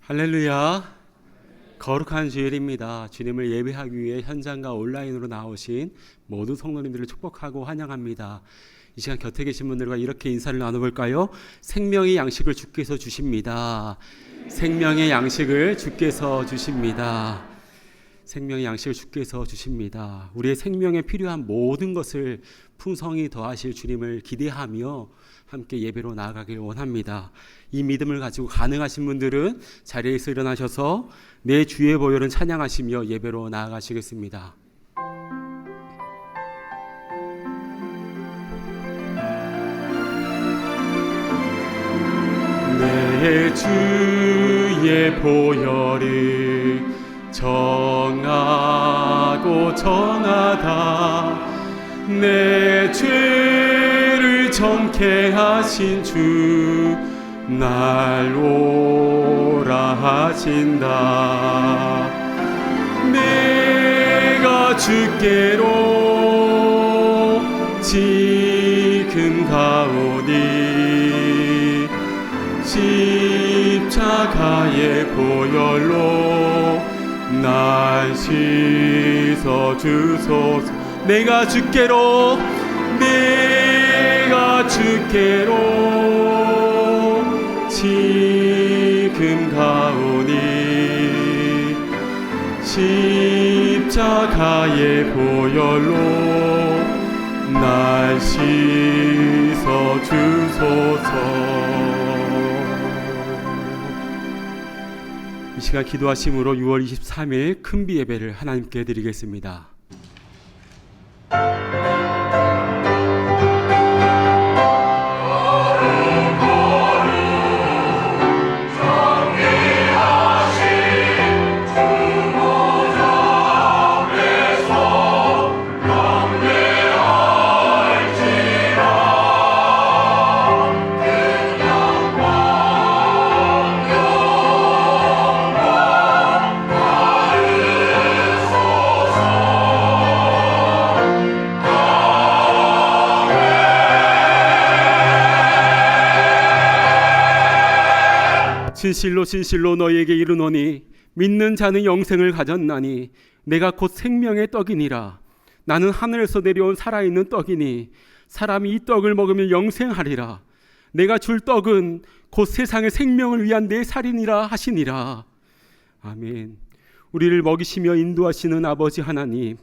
할렐루야. 거룩한 주일입니다. 주님을 예배하기 위해 현장과 온라인으로 나오신 모든 성도님들을 축복하고 환영합니다. 이 시간 곁에 계신 분들과 이렇게 인사를 나눠볼까요? 생명의 양식을 주께서 주십니다. 생명의 양식을 주께서 주십니다. 생명의 양식을 주께서 주십니다. 우리의 생명에 필요한 모든 것을 풍성히 더하실 주님을 기대하며 함께 예배로 나아가길 원합니다. 이 믿음을 가지고 가능하신 분들은 자리에서 일어나셔서 내 주의 보혈은 찬양하시며 예배로 나아가시겠습니다. 내 주의 보혈을 정하고 정하다 내 죄를 정케 하신 주 날 오라 하신다. 내가 주께로 지금 가오니 십자가의 보혈로 날 씻어 주소서. 내가 주께로 지금 가오니 십자가의 보혈로 날 씻어 주소서. 이 시간 기도하심으로 6월 23일 큰비 예배를 하나님께 드리겠습니다. 진실로 진실로 너희에게 이르노니 믿는 자는 영생을 가졌나니 내가 곧 생명의 떡이니라. 나는 하늘에서 내려온 살아있는 떡이니 사람이 이 떡을 먹으면 영생하리라. 내가 줄 떡은 곧 세상의 생명을 위한 내 살이니라 하시니라. 아멘. 우리를 먹이시며 인도하시는 아버지 하나님,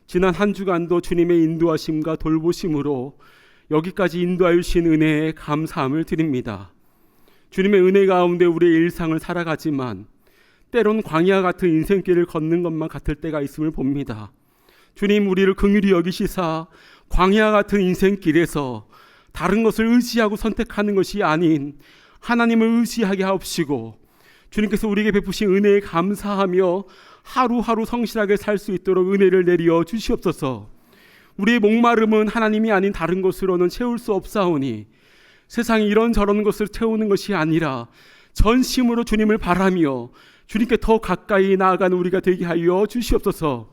지난 한 주간도 주님의 인도하심과 돌보심으로 여기까지 인도하여 주신 은혜에 감사함을 드립니다. 주님의 은혜 가운데 우리의 일상을 살아가지만 때론 광야 같은 인생길을 걷는 것만 같을 때가 있음을 봅니다. 주님, 우리를 긍휼히 여기시사 광야 같은 인생길에서 다른 것을 의지하고 선택하는 것이 아닌 하나님을 의지하게 하옵시고, 주님께서 우리에게 베푸신 은혜에 감사하며 하루하루 성실하게 살 수 있도록 은혜를 내려 주시옵소서. 우리의 목마름은 하나님이 아닌 다른 것으로는 채울 수 없사오니 세상이 이런저런 것을 채우는 것이 아니라 전심으로 주님을 바라며 주님께 더 가까이 나아가는 우리가 되게 하여 주시옵소서.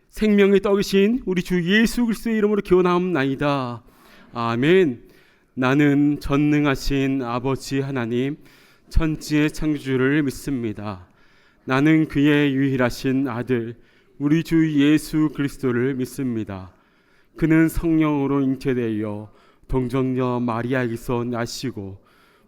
생명의 떡이신 우리 주 예수 그리스도의 이름으로 기원하옵나이다. 아멘. 나는 전능하신 아버지 하나님, 천지의 창조주를 믿습니다. 나는 그의 유일하신 아들 우리 주 예수 그리스도를 믿습니다. 그는 성령으로 잉태되어 동정녀 마리아에게서 나시고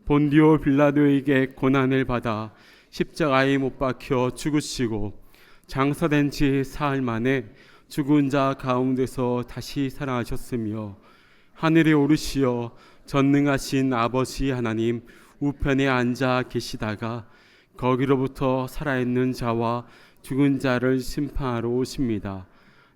본디오 빌라도에게 고난을 받아 십자가에 못 박혀 죽으시고 장사된 지 사흘 만에 죽은 자 가운데서 다시 살아나셨으며 하늘에 오르시어 전능하신 아버지 하나님 우편에 앉아 계시다가 거기로부터 살아있는 자와 죽은 자를 심판하러 오십니다.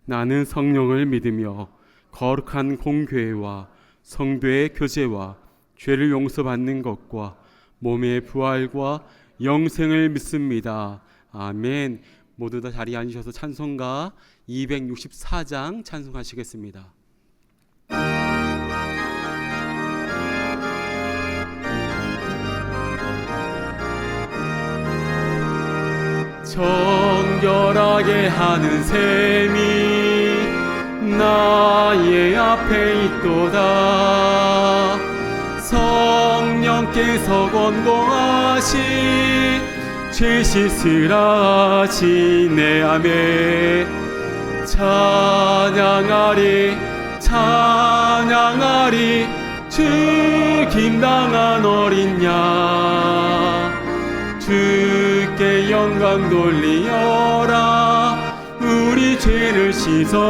나는 성령을 믿으며 거룩한 공교회와 성도의 교제와 죄를 용서받는 것과 몸의 부활과 영생을 믿습니다. 아멘. 모두 다 자리에 앉으셔서 찬송가 264장 찬송하시겠습니다. 정결하게 하는 셈이 나의 앞에 있도다. 성령 주님께서 권고하시 죄 씻으라 하시네. 아멘. 찬양하리 찬양하리 죽임 당한 어린 양 주께 영광 돌리어라. 우리 죄를 씻어주셨네.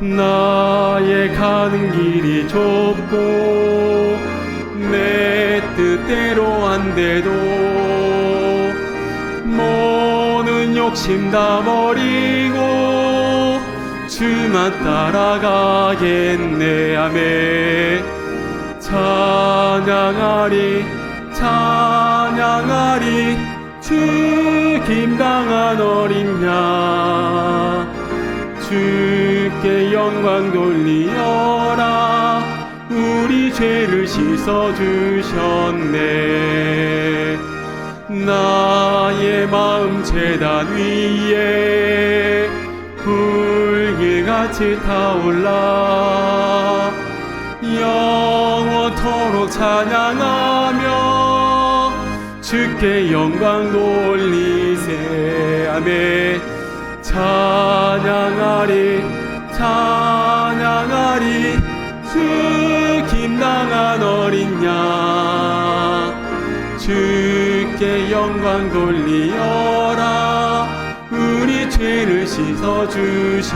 나의 가는 길이 좁고 내 뜻대로 안 돼도 모든 욕심 다 버리고 주만 따라가겠네. 아멘. 찬양하리 찬양하리 죽임 당한 어린 양 주께 영광 돌리어라. 우리 죄를 씻어주셨네. 나의 마음 제단 위에 불길같이 타올라 영원토록 찬양하며 주께 영광 돌리세. 아멘. 찬양하리 찬양하리 죽임 당한 어린 양 주께 영광 돌리어라. 우리 죄를 씻어주셨네.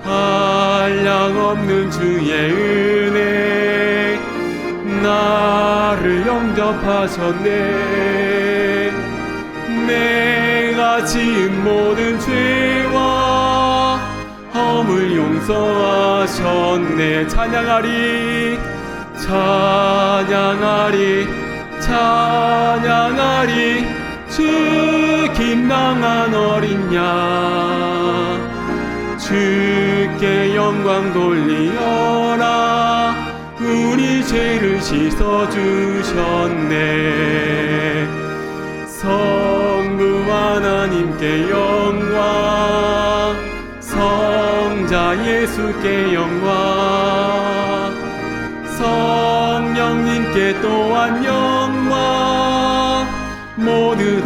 한량없는 주의 은혜 나를 영접하셨네. 내가 지은 모든 죄와 허물 용서하셨네. 찬양하리 찬양하리 찬양하리 죽임 당한 어린 양 주께 영광 돌리어라. 우리 죄를 씻어주셨네. 성부 하나님께 영광 성자 예수께 영광 성령님께 또한 영광 모두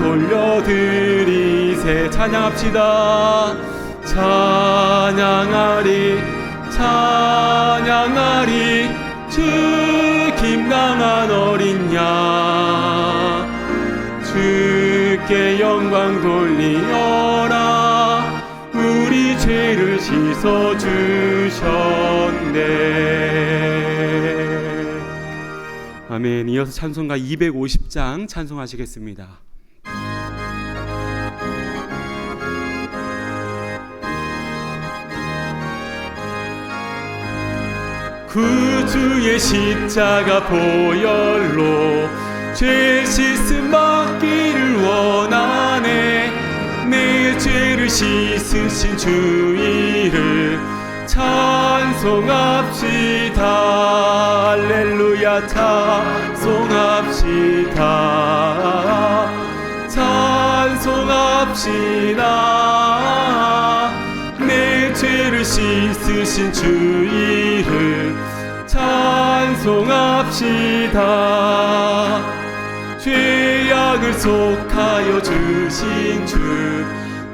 돌려드리세. 찬양합시다. 찬양하리 찬양하리 죽임 당한 어린 양 주께 영광 돌리어라. 우리 죄를 씻어주셨네. 아멘. 이어서 찬송가 250장 찬송하시겠습니다. 구주의 십자가 보혈로 죄 씻음 받기를 원하네. 내 죄를 씻으신 주 이름 찬송합시다. 할렐루야 찬송합시다. 찬송합시다. 내 죄를 씻으신 주 이름 찬송합시다. 죄악을 속하여 주신 주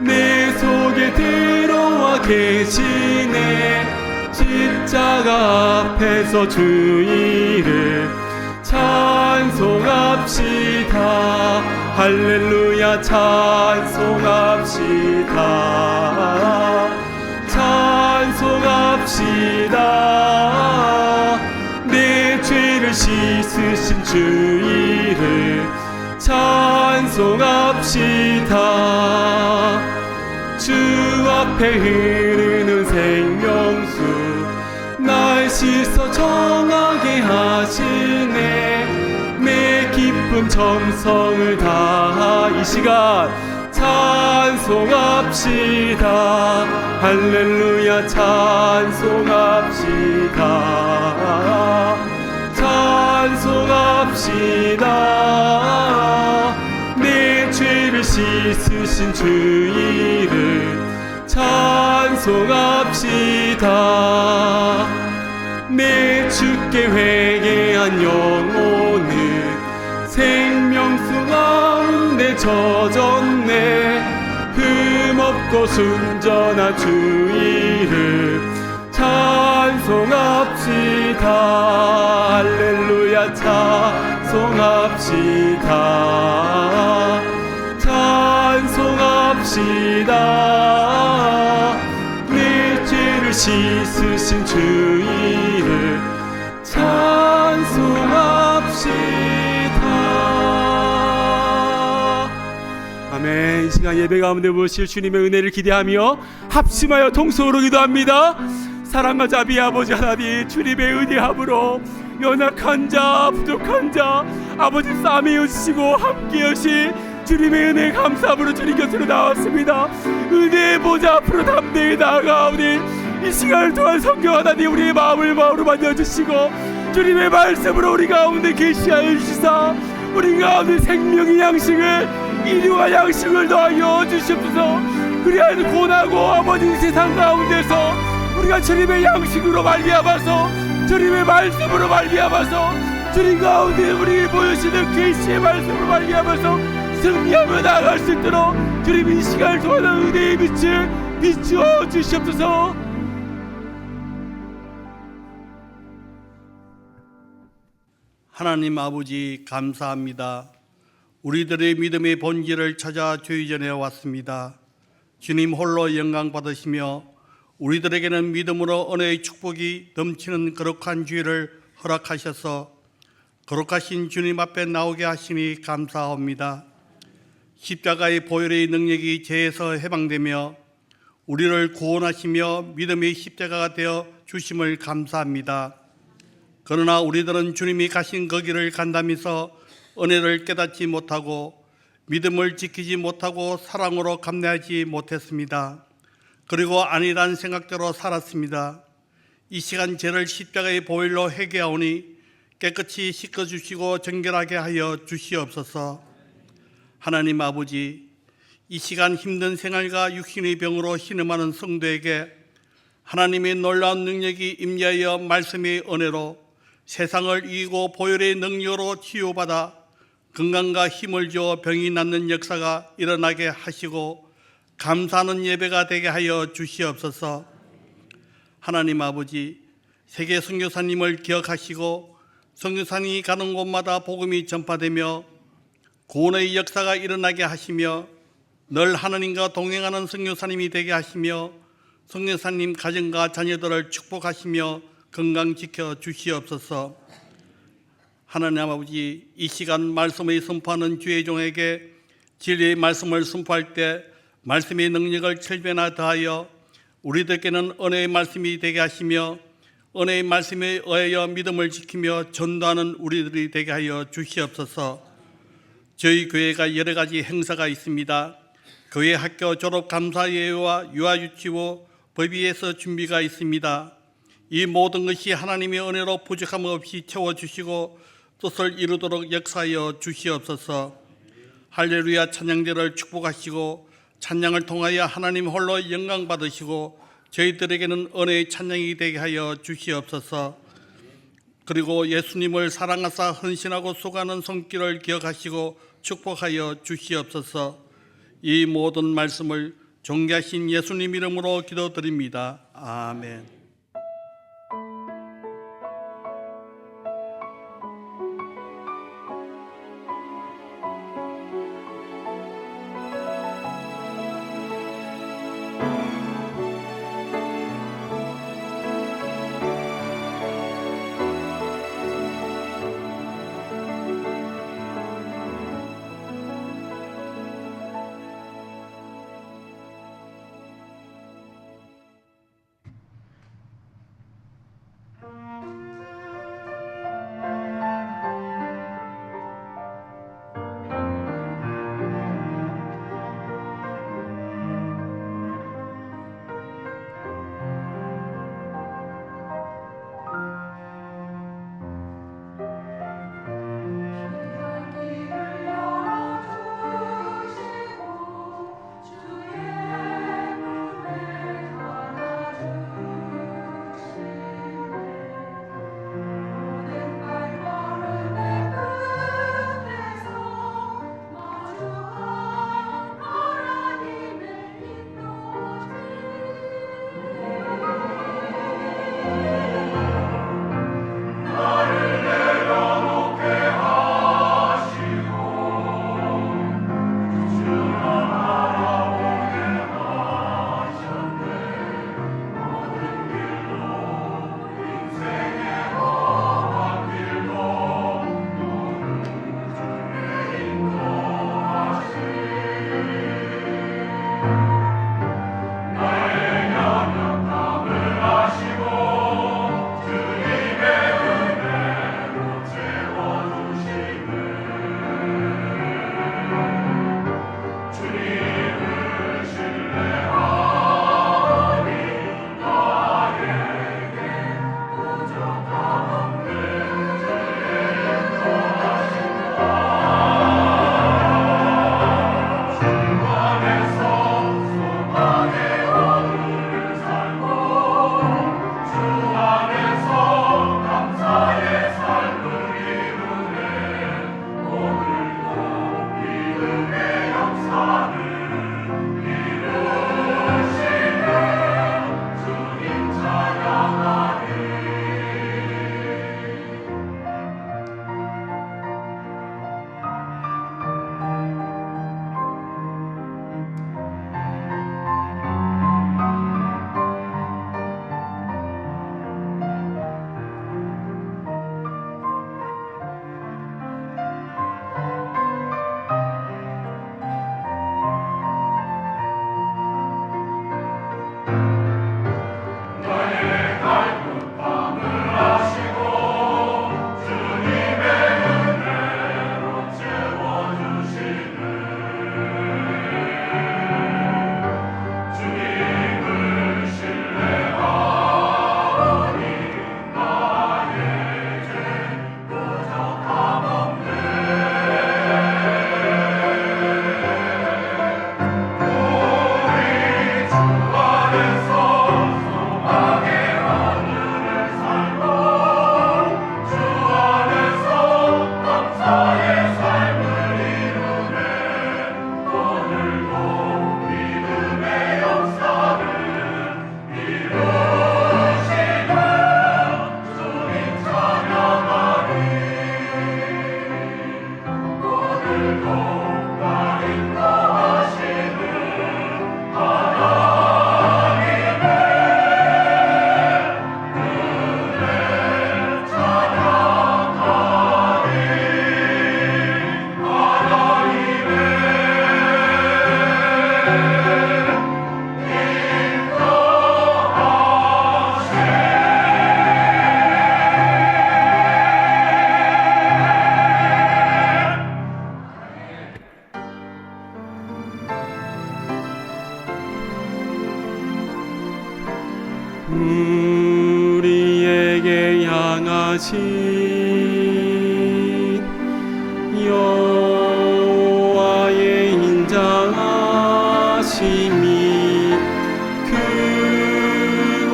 내 속에 들어와 계시네. 십자가 앞에서 주 이름 찬송합시다. 할렐루야 찬송합시다. 찬송합시다. 내 죄를 씻으신 주 이름 찬송합시다. 주 앞에 흐르는 생명수 날 씻어 정하게 하시네. 내 기쁨 정성을 다하 이 시간 찬송합시다. 할렐루야 찬송합시다. 찬송합시다. 내 죄를 씻으신 주 이름 찬송합시다. 내 주께 회개한 영혼은 생명수 가운데 젖었네. 흠없고 순전한 주 이름 찬송합시다. 할렐루야 찬송합시다. 찬송합시다. 내 죄를 씻으신 주 이름 찬송합시다. 아멘. 이 시간 예배 가운데 모실 주님의 은혜를 기대하며 합심하여 통성으로 기도합니다. 사랑과 자비 아버지 하나님, 주님의 은혜함으로 연약한 자, 부족한 자 아버지 싸매어 주시고 함께 하신 주님의 은혜 감사함으로 주님 곁으로 나왔습니다. 은혜의 보좌 앞으로 담대히 나아가오니 이 시간을 통한 성경 하나님 우리의 마음을 마음으로 만져주시고 주님의 말씀으로 우리 가운데 계시하여 주시사 우리 가운데 생명의 양식을 일용할 양식을 더하여 주시옵소서. 그리하여 고나고 아버지 세상 가운데서 우리가 주님의 양식으로 말미암아서 주님의 말씀으로 말미암아서 주님 가운데 우리에게 보여주시는 계시의 말씀으로 말미암아서 승리하며 나아갈 수 있도록 주님 이 시간을 통하여 은혜의 빛을 비추어 주시옵소서. 하나님 아버지 감사합니다. 우리들의 믿음의 본질을 찾아 주의 전에 왔습니다. 주님 홀로 영광 받으시며 우리들에게는 믿음으로 은혜의 축복이 넘치는 거룩한 주의를 허락하셔서 거룩하신 주님 앞에 나오게 하시니 감사합니다. 십자가의 보혈의 능력이 죄에서 해방되며 우리를 구원하시며 믿음의 십자가가 되어 주심을 감사합니다. 그러나 우리들은 주님이 가신 그 길을 간다면서 은혜를 깨닫지 못하고 믿음을 지키지 못하고 사랑으로 감내하지 못했습니다. 그리고 아니란 생각대로 살았습니다. 이 시간 죄를 십자가의 보혈로 회개하오니 깨끗이 씻어주시고 정결하게 하여 주시옵소서. 하나님 아버지, 이 시간 힘든 생활과 육신의 병으로 신음하는 성도에게 하나님의 놀라운 능력이 임하여 말씀의 은혜로 세상을 이기고 보혈의 능력으로 치유받아 건강과 힘을 주어 병이 낫는 역사가 일어나게 하시고 감사하는 예배가 되게 하여 주시옵소서. 하나님 아버지, 세계 선교사님을 기억하시고 선교사님이 가는 곳마다 복음이 전파되며 구원의 역사가 일어나게 하시며 늘 하나님과 동행하는 선교사님이 되게 하시며 선교사님 가정과 자녀들을 축복하시며 건강 지켜 주시옵소서. 하나님 아버지, 이 시간 말씀을 선포하는 주의 종에게 진리의 말씀을 선포할 때 말씀의 능력을 7배나 더하여 우리들께는 은혜의 말씀이 되게 하시며 은혜의 말씀에 의하여 믿음을 지키며 전도하는 우리들이 되게 하여 주시옵소서. 저희 교회가 여러 가지 행사가 있습니다. 교회 학교 졸업 감사예회와 유아유치부 법위에서 준비가 있습니다. 이 모든 것이 하나님의 은혜로 부족함 없이 채워주시고 뜻을 이루도록 역사하여 주시옵소서. 할렐루야 찬양대를 축복하시고 찬양을 통하여 하나님 홀로 영광 받으시고 저희들에게는 은혜의 찬양이 되게 하여 주시옵소서. 그리고 예수님을 사랑하사 헌신하고 수고하는 손길을 기억하시고 축복하여 주시옵소서. 이 모든 말씀을 존귀하신 예수님 이름으로 기도드립니다. 아멘. 우리에게 향하신 여호와의 인자하심이 크고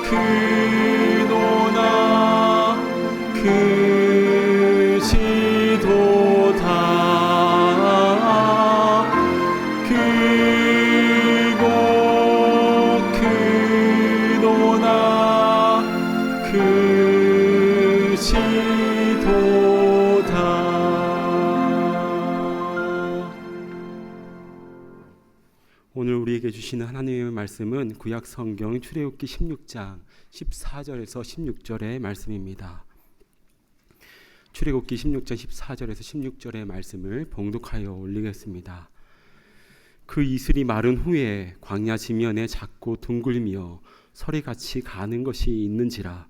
크도다 크시도다 크고 크도다 크시도다. 오늘 우리에게 주시는 하나님의 말씀은 구약 성경 출애굽기 16장 14절에서 16절의 말씀입니다. 출애굽기 16장 14절에서 16절의 말씀을 봉독하여 올리겠습니다. 그 이슬이 마른 후에 광야 지면에 작고 둥글며 서리같이 가는 것이 있는지라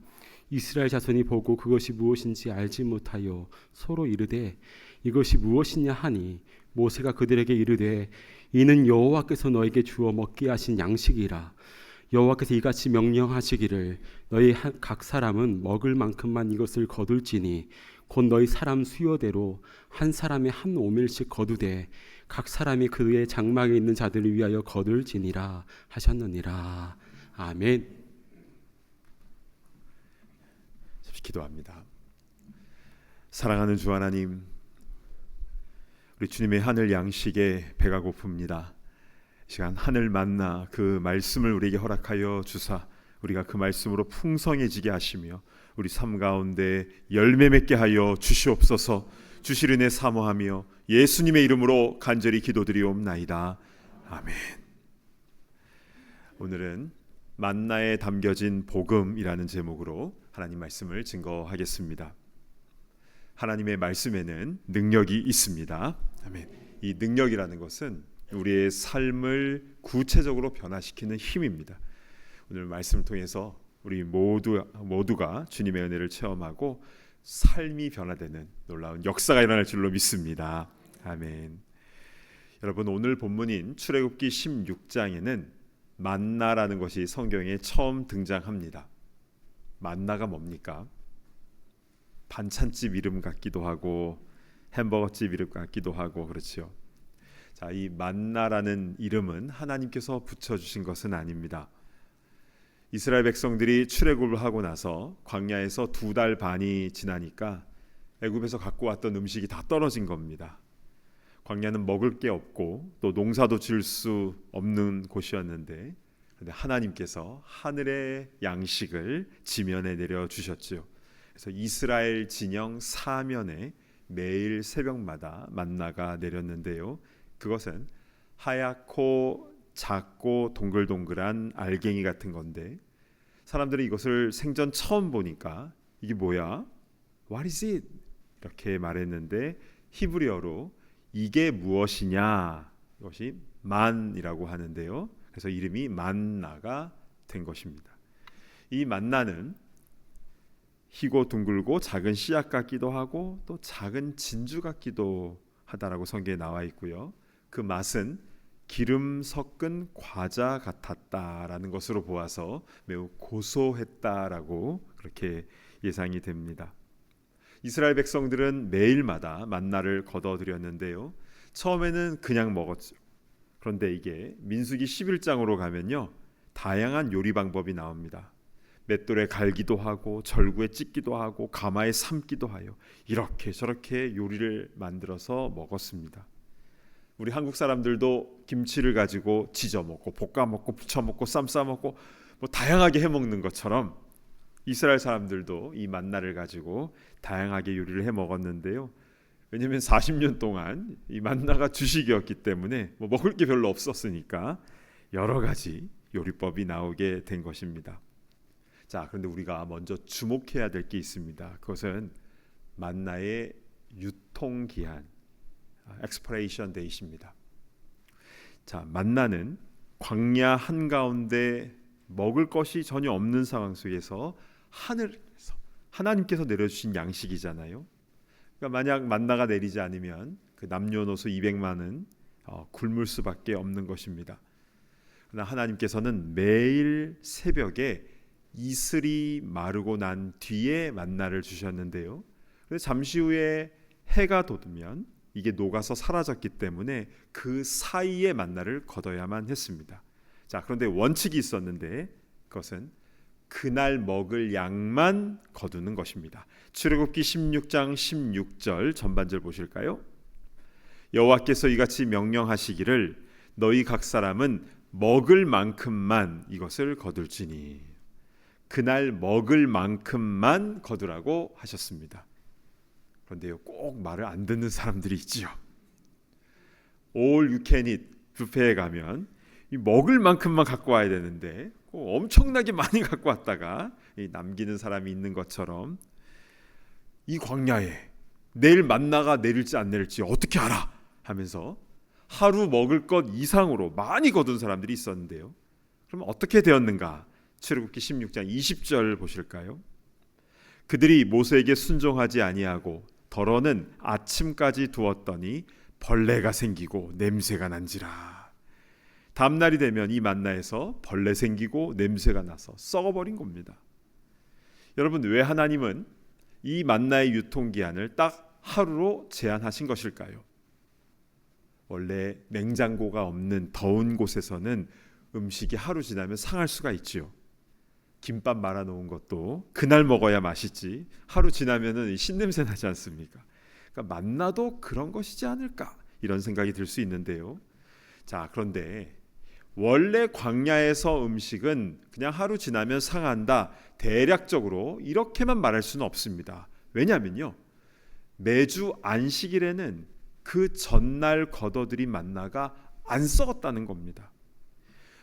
이스라엘 자손이 보고 그것이 무엇인지 알지 못하여 서로 이르되 이것이 무엇이냐 하니 모세가 그들에게 이르되 이는 여호와께서 너에게 주어 먹게 하신 양식이라. 여호와께서 이같이 명령하시기를 너희 각 사람은 먹을 만큼만 이것을 거둘지니 곧 너희 사람 수요대로 한 사람에 한 오멜씩 거두되 각 사람이 그의 장막에 있는 자들을 위하여 거둘지니라 하셨느니라. 아멘. 기도합니다. 사랑하는 주 하나님, 우리 주님의 하늘 양식에 배가 고픕니다. 시간 하늘 만나 그 말씀을 우리에게 허락하여 주사 우리가 그 말씀으로 풍성해지게 하시며 우리 삶 가운데 열매 맺게 하여 주시옵소서. 주실 은혜 사모하며 예수님의 이름으로 간절히 기도드리옵나이다. 아멘. 오늘은 만나에 담겨진 복음이라는 제목으로 하나님 말씀을 증거하겠습니다. 하나님의 말씀에는 능력이 있습니다. 아멘. 이 능력이라는 것은 우리의 삶을 구체적으로 변화시키는 힘입니다. 오늘 말씀을 통해서 우리 모두가 주님의 은혜를 체험하고 삶이 변화되는 놀라운 역사가 일어날 줄로 믿습니다. 아멘. 여러분, 오늘 본문인 출애굽기 16장에는 만나라는 것이 성경에 처음 등장합니다. 만나가 뭡니까? 반찬집 이름 같기도 하고 햄버거집 이름 같기도 하고 그렇죠. 자, 이 만나라는 이름은 하나님께서 붙여주신 것은 아닙니다. 이스라엘 백성들이 출애굽을 하고 나서 광야에서 2달 반이 지나니까 애굽에서 갖고 왔던 음식이 다 떨어진 겁니다. 광야는 먹을 게 없고 또 농사도 지을 수 없는 곳이었는데, 그런데 하나님께서 하늘의 양식을 지면에 내려주셨지요. 그래서 이스라엘 진영 사면에 매일 새벽마다 만나가 내렸는데요. 그것은 하얗고 작고 동글동글한 알갱이 같은 건데, 사람들이 이것을 생전 처음 보니까 이게 뭐야? What is it? 이렇게 말했는데 히브리어로 이게 무엇이냐? 이것이 만이라고 하는데요. 그래서 이름이 만나가 된 것입니다. 이 만나는 희고 둥글고 작은 씨앗 같기도 하고 또 작은 진주 같기도 하다라고 성경에 나와 있고요. 그 맛은 기름 섞은 과자 같았다라는 것으로 보아서 매우 고소했다라고 그렇게 예상이 됩니다. 이스라엘 백성들은 매일마다 만나를 거둬들였는데요. 처음에는 그냥 먹었죠. 그런데 이게 민수기 11장으로 가면요, 다양한 요리 방법이 나옵니다. 맷돌에 갈기도 하고 절구에 찢기도 하고 가마에 삶기도 하여 이렇게 저렇게 요리를 만들어서 먹었습니다. 우리 한국 사람들도 김치를 가지고 지져 먹고 볶아 먹고 부쳐 먹고 쌈 싸 먹고 뭐 다양하게 해 먹는 것처럼 이스라엘 사람들도 이 만나를 가지고 다양하게 요리를 해 먹었는데요. 왜냐하면 40년 동안 이 만나가 주식이었기 때문에 뭐 먹을 게 별로 없었으니까 여러 가지 요리법이 나오게 된 것입니다. 자, 그런데 우리가 먼저 주목해야 될 게 있습니다. 그것은 만나의 유통기한, expiration date입니다. 자, 만나는 광야 한가운데 먹을 것이 전혀 없는 상황 속에서 하늘에서 하나님께서 내려주신 양식이잖아요. 그러니까 만약 만나가 내리지 않으면 그 남녀노소 200만은 굶을 수밖에 없는 것입니다. 그러나 하나님께서는 매일 새벽에 이슬이 마르고 난 뒤에 만나를 주셨는데요. 그래서 잠시 후에 해가 돋으면 이게 녹아서 사라졌기 때문에 그 사이에 만나를 거둬야만 했습니다. 자, 그런데 원칙이 있었는데 그것은 그날 먹을 양만 거두는 것입니다. 출애굽기 16장 16절 전반절 보실까요? 여호와께서 이같이 명령하시기를 너희 각 사람은 먹을 만큼만 이것을 거둘지니 그날 먹을 만큼만 거두라고 하셨습니다. 그런데요, 꼭 말을 안 듣는 사람들이 있지요. All you can eat 뷔페에 가면 이 먹을 만큼만 갖고 와야 되는데 엄청나게 많이 갖고 왔다가 남기는 사람이 있는 것처럼 이 광야에 내일 만나가 내릴지 안 내릴지 어떻게 알아? 하면서 하루 먹을 것 이상으로 많이 거둔 사람들이 있었는데요. 그럼 어떻게 되었는가? 출애굽기 16장 20절 보실까요? 그들이 모세에게 순종하지 아니하고 덜어는 아침까지 두었더니 벌레가 생기고 냄새가 난지라. 다음날이 되면 이 만나에서 벌레 생기고 냄새가 나서 썩어버린 겁니다. 여러분, 왜 하나님은 이 만나의 유통기한을 딱 하루로 제한하신 것일까요? 원래 냉장고가 없는 더운 곳에서는 음식이 하루 지나면 상할 수가 있지요. 김밥 말아놓은 것도 그날 먹어야 맛있지 하루 지나면은 신냄새 나지 않습니까? 그러니까 만나도 그런 것이지 않을까 이런 생각이 들 수 있는데요. 자, 그런데 원래 광야에서 음식은 그냥 하루 지나면 상한다 대략적으로 이렇게만 말할 수는 없습니다. 왜냐하면요, 매주 안식일에는 그 전날 거둬들인 만나가 안 썩었다는 겁니다.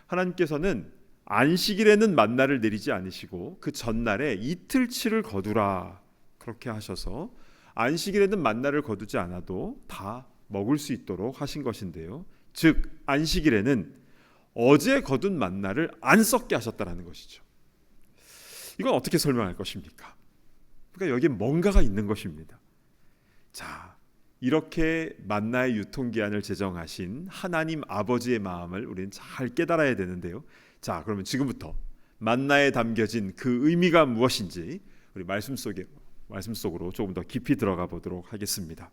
하나님께서는 안식일에는 만나를 내리지 않으시고 그 전날에 이틀치를 거두라 그렇게 하셔서 안식일에는 만나를 거두지 않아도 다 먹을 수 있도록 하신 것인데요. 즉 안식일에는 어제 거둔 만나를 안 썩게 하셨다는 것이죠. 이건 어떻게 설명할 것입니까? 그러니까 여기에 뭔가가 있는 것입니다. 자, 이렇게 만나의 유통기한을 제정하신 하나님 아버지의 마음을 우리는 잘 깨달아야 되는데요. 자, 그러면 지금부터 만나에 담겨진 그 의미가 무엇인지 우리 말씀 속으로 조금 더 깊이 들어가 보도록 하겠습니다.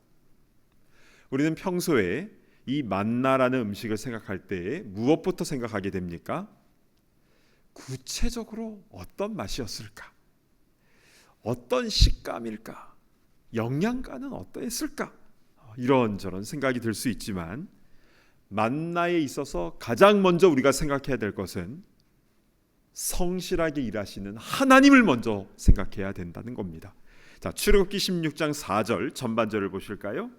우리는 평소에 이 만나라는 음식을 생각할 때 무엇부터 생각하게 됩니까? 구체적으로 어떤 맛이었을까? 어떤 식감일까? 영양가는 어떠했을까? 이런저런 생각이 들 수 있지만 만나에 있어서 가장 먼저 우리가 생각해야 될 것은 성실하게 일하시는 하나님을 먼저 생각해야 된다는 겁니다. 자, 출애굽기 16장 4절 전반절을 보실까요?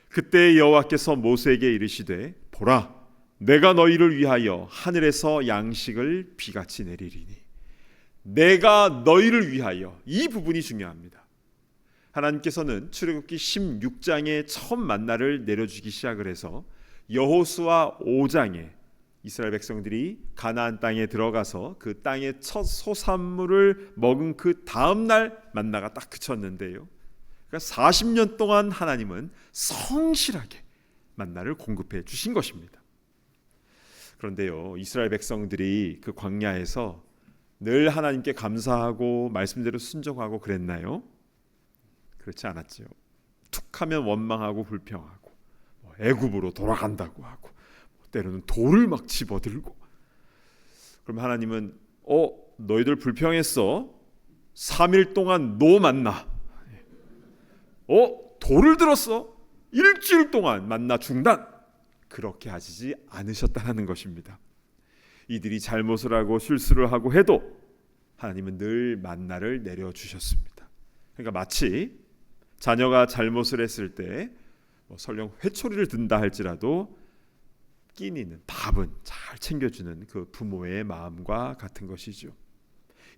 그때 여호와께서 모세에게 이르시되 보라, 내가 너희를 위하여 하늘에서 양식을 비같이 내리리니. 내가 너희를 위하여, 이 부분이 중요합니다. 하나님께서는 출애굽기 16장에 처음 만나를 내려주기 시작을 해서 여호수아 5장에 이스라엘 백성들이 가나안 땅에 들어가서 그 땅의 첫 소산물을 먹은 그 다음 날 만나가 딱 그쳤는데요. 그러니까 40년 동안 하나님은 성실하게 만나를 공급해 주신 것입니다. 그런데요, 이스라엘 백성들이 그 광야에서 늘 하나님께 감사하고 말씀대로 순종하고 그랬나요? 그렇지 않았죠. 툭하면 원망하고 불평하고 애굽으로 돌아간다고 하고 때로는 돌을 막 집어들고. 그럼 하나님은 너희들 불평했어. 3일 동안 노 만나. 돌을 들었어. 일주일 동안 만나 중단. 그렇게 하시지 않으셨다는 것입니다. 이들이 잘못을 하고 실수를 하고 해도 하나님은 늘 만나를 내려주셨습니다. 그러니까 마치 자녀가 잘못을 했을 때 설령 회초리를 든다 할지라도 끼니는 밥은 잘 챙겨주는 그 부모의 마음과 같은 것이죠.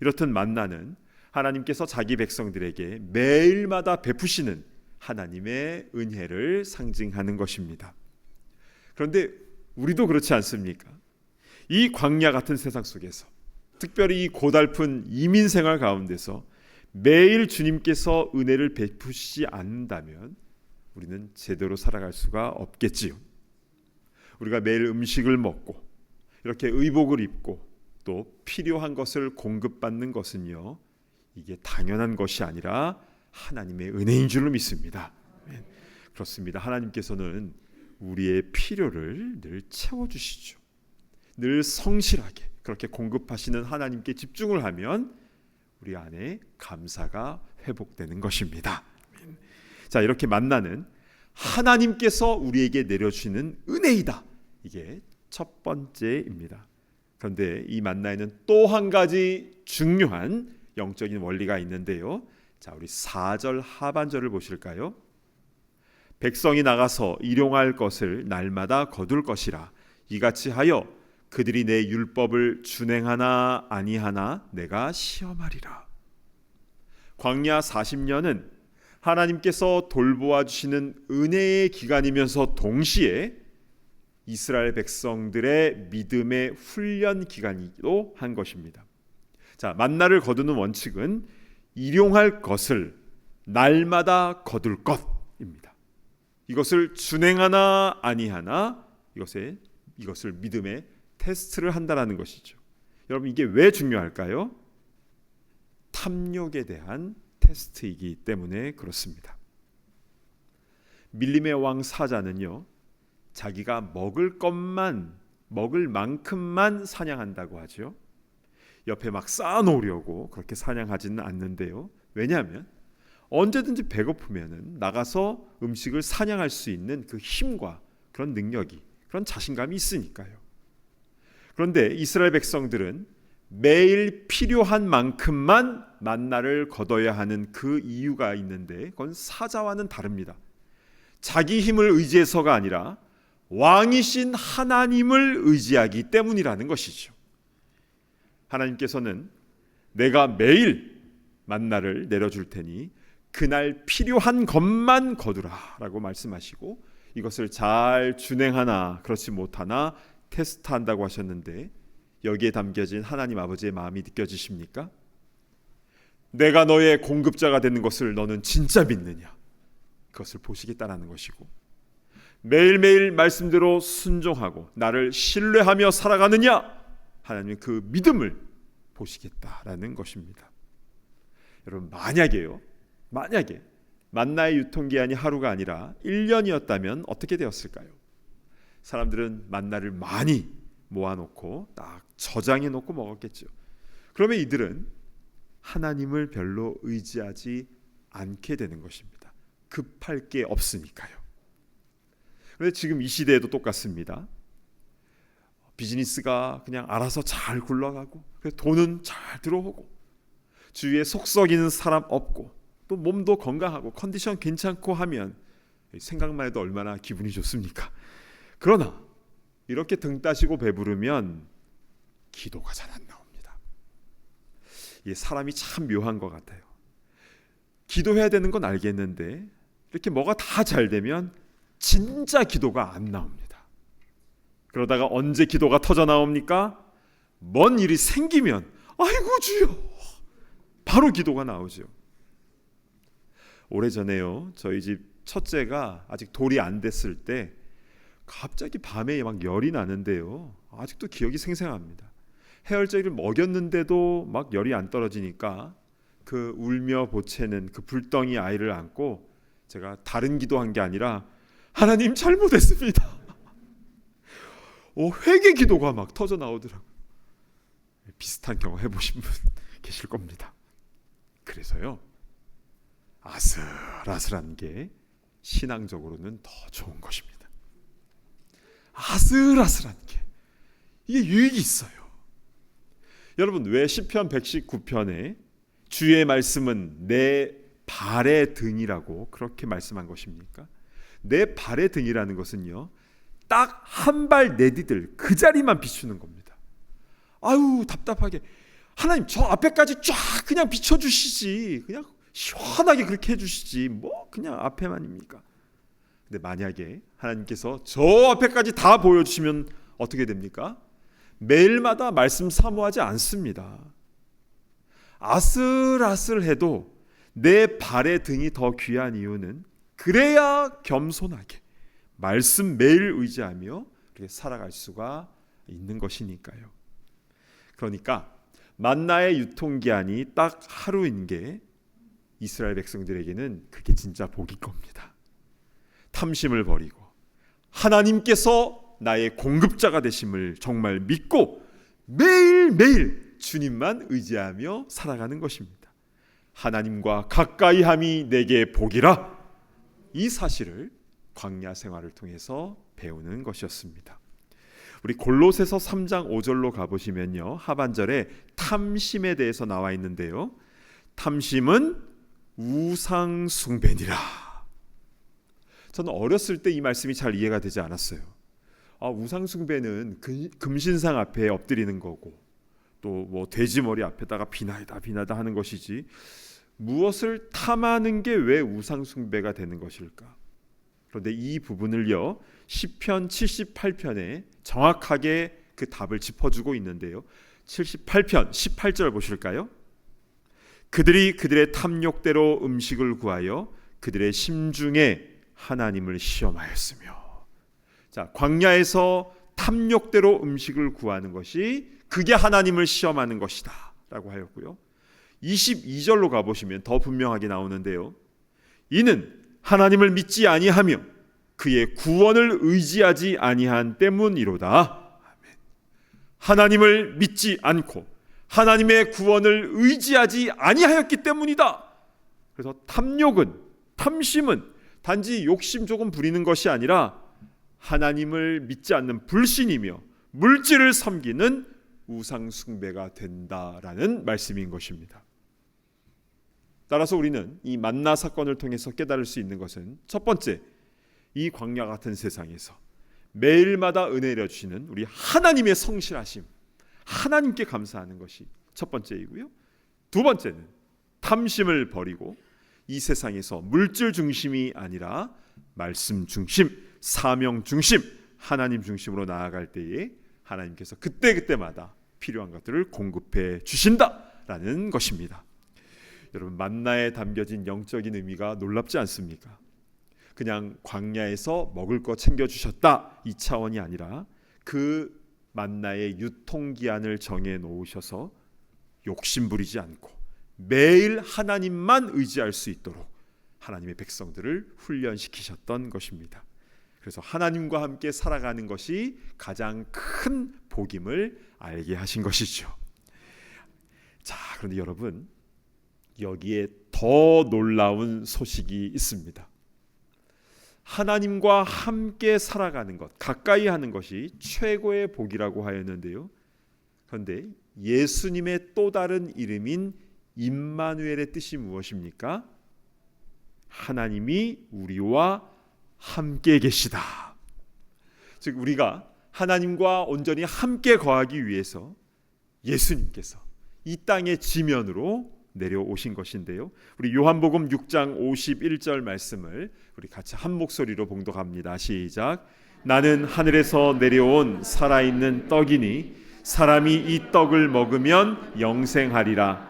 이렇듯 만나는 하나님께서 자기 백성들에게 매일마다 베푸시는 하나님의 은혜를 상징하는 것입니다. 그런데 우리도 그렇지 않습니까? 이 광야 같은 세상 속에서, 특별히 이 고달픈 이민 생활 가운데서 매일 주님께서 은혜를 베푸시지 않는다면 우리는 제대로 살아갈 수가 없겠지요. 우리가 매일 음식을 먹고 이렇게 의복을 입고 또 필요한 것을 공급받는 것은요, 이게 당연한 것이 아니라 하나님의 은혜인 줄로 믿습니다. 그렇습니다. 하나님께서는 우리의 필요를 늘 채워주시죠. 늘 성실하게 그렇게 공급하시는 하나님께 집중을 하면 우리 안에 감사가 회복되는 것입니다. 자, 이렇게 만나는 하나님께서 우리에게 내려주시는 은혜이다. 이게 첫 번째입니다. 그런데 이 만나에는 또 한 가지 중요한 영적인 원리가 있는데요. 자, 우리 4절 하반절을 보실까요? 백성이 나가서 일용할 것을 날마다 거둘 것이라. 이같이 하여 그들이 내 율법을 준행하나 아니하나 내가 시험하리라. 광야 40년은 하나님께서 돌보아 주시는 은혜의 기간이면서 동시에 이스라엘 백성들의 믿음의 훈련 기간이기도 한 것입니다. 자, 만나를 거두는 원칙은 일용할 것을 날마다 거둘 것입니다. 이것을 준행하나 아니하나 이것을 믿음의 테스트를 한다라는 것이죠. 여러분, 이게 왜 중요할까요? 탐욕에 대한 테스트이기 때문에 그렇습니다. 밀림의 왕 사자는요, 자기가 먹을 만큼만 사냥한다고 하죠. 옆에 막 쌓아놓으려고 그렇게 사냥하지는 않는데요. 왜냐하면 언제든지 배고프면은 나가서 음식을 사냥할 수 있는 그 힘과 그런 능력이, 그런 자신감이 있으니까요. 그런데 이스라엘 백성들은 매일 필요한 만큼만 만나를 거둬야 하는 그 이유가 있는데, 그건 사자와는 다릅니다. 자기 힘을 의지해서가 아니라 왕이신 하나님을 의지하기 때문이라는 것이죠. 하나님께서는 내가 매일 만나를 내려줄 테니 그날 필요한 것만 거두라 라고 말씀하시고, 이것을 잘 준행하나 그렇지 못하나 테스트한다고 하셨는데, 여기에 담겨진 하나님 아버지의 마음이 느껴지십니까? 내가 너의 공급자가 되는 것을 너는 진짜 믿느냐? 그것을 보시겠다라는 것이고, 매일매일 말씀대로 순종하고 나를 신뢰하며 살아가느냐? 하나님의 그 믿음을 보시겠다라는 것입니다. 여러분, 만약에 만나의 유통기한이 하루가 아니라 1년이었다면 어떻게 되었을까요? 사람들은 만나를 많이 모아놓고 딱 저장해 놓고 먹었겠죠. 그러면 이들은 하나님을 별로 의지하지 않게 되는 것입니다. 급할 게 없으니까요. 그런데 지금 이 시대에도 똑같습니다. 비즈니스가 그냥 알아서 잘 굴러가고, 돈은 잘 들어오고, 주위에 속 썩이는 사람 없고, 또 몸도 건강하고 컨디션 괜찮고 하면 생각만 해도 얼마나 기분이 좋습니까? 그러나 이렇게 등 따시고 배부르면 기도가 잘 안 나옵니다. 이 사람이 참 묘한 것 같아요. 기도해야 되는 건 알겠는데 이렇게 뭐가 다 잘 되면 진짜 기도가 안 나옵니다. 그러다가 언제 기도가 터져 나옵니까? 뭔 일이 생기면 아이고 주여, 바로 기도가 나오죠. 오래전에요, 저희 집 첫째가 아직 돌이 안 됐을 때 갑자기 밤에 막 열이 나는데요, 아직도 기억이 생생합니다. 해열제를 먹였는데도 막 열이 안 떨어지니까 그 울며 보채는 그 불덩이 아이를 안고 제가 다른 기도한 게 아니라 하나님 잘못했습니다. 회개 기도가 막 터져 나오더라고요. 비슷한 경험 해보신 분 계실 겁니다. 그래서요, 아슬아슬한 게 신앙적으로는 더 좋은 것입니다. 아슬아슬한 게 이게 유익이 있어요. 여러분, 왜 시편 119편에 주의 말씀은 내 발의 등이라고 그렇게 말씀한 것입니까? 내 발의 등이라는 것은요, 딱 한 발 내디딜 그 자리만 비추는 겁니다. 아유 답답하게, 하나님 저 앞에까지 쫙 그냥 비춰주시지, 그냥 시원하게 그렇게 해주시지 뭐 그냥 앞에만입니까? 근데 만약에 하나님께서 저 앞에까지 다 보여주시면 어떻게 됩니까? 매일마다 말씀 사모하지 않습니다. 아슬아슬해도 내 발의 등이 더 귀한 이유는 그래야 겸손하게 말씀 매일 의지하며 그렇게 살아갈 수가 있는 것이니까요. 그러니까 만나의 유통기한이 딱 하루인 게 이스라엘 백성들에게는 그게 진짜 복일 겁니다. 탐심을 버리고 하나님께서 나의 공급자가 되심을 정말 믿고 매일매일 주님만 의지하며 살아가는 것입니다. 하나님과 가까이함이 내게 복이라, 이 사실을 광야 생활을 통해서 배우는 것이었습니다. 우리 골로새서 3장 5절로 가보시면요, 하반절에 탐심에 대해서 나와 있는데요, 탐심은 우상 숭배니라. 저는 어렸을 때 이 말씀이 잘 이해가 되지 않았어요. 우상 숭배는 금신상 앞에 엎드리는 거고, 또 뭐 돼지 머리 앞에다가 비나이다 하는 것이지, 무엇을 탐하는 게 왜 우상 숭배가 되는 것일까? 그런데 이 부분을요, 시편 78편에 정확하게 그 답을 짚어주고 있는데요, 78편 18절 보실까요? 그들이 그들의 탐욕대로 음식을 구하여 그들의 심중에 하나님을 시험하였으며. 자, 광야에서 탐욕대로 음식을 구하는 것이 그게 하나님을 시험하는 것이다 라고 하였고요, 22절로 가보시면 더 분명하게 나오는데요, 이는 하나님을 믿지 아니하며 그의 구원을 의지하지 아니한 때문이로다. 아멘. 하나님을 믿지 않고 하나님의 구원을 의지하지 아니하였기 때문이다. 그래서 탐심은 단지 욕심 조금 부리는 것이 아니라 하나님을 믿지 않는 불신이며 물질을 섬기는 우상 숭배가 된다라는 말씀인 것입니다. 따라서 우리는 이 만나 사건을 통해서 깨달을 수 있는 것은, 첫 번째, 이 광야 같은 세상에서 매일마다 은혜를 주시는 우리 하나님의 성실하심, 하나님께 감사하는 것이 첫 번째이고요, 두 번째는 탐심을 버리고 이 세상에서 물질 중심이 아니라 말씀 중심, 사명 중심, 하나님 중심으로 나아갈 때에 하나님께서 그때그때마다 필요한 것들을 공급해 주신다라는 것입니다. 여러분, 만나에 담겨진 영적인 의미가 놀랍지 않습니까? 그냥 광야에서 먹을 거 챙겨주셨다, 이 차원이 아니라 그 만나의 유통기한을 정해 놓으셔서 욕심부리지 않고 매일 하나님만 의지할 수 있도록 하나님의 백성들을 훈련시키셨던 것입니다. 그래서 하나님과 함께 살아가는 것이 가장 큰 복임을 알게 하신 것이죠. 자, 그런데 여러분, 여기에 더 놀라운 소식이 있습니다. 하나님과 함께 살아가는 것, 가까이 하는 것이 최고의 복이라고 하였는데요, 그런데 예수님의 또 다른 이름인 임마누엘의 뜻이 무엇입니까? 하나님이 우리와 함께 계시다. 즉, 우리가 하나님과 온전히 함께 거하기 위해서 예수님께서 이 땅의 지면으로 내려오신 것인데요, 우리 요한복음 6장 51절 말씀을 우리 같이 한 목소리로 봉독합니다. 시작. 나는 하늘에서 내려온 살아있는 떡이니 사람이 이 떡을 먹으면 영생하리라.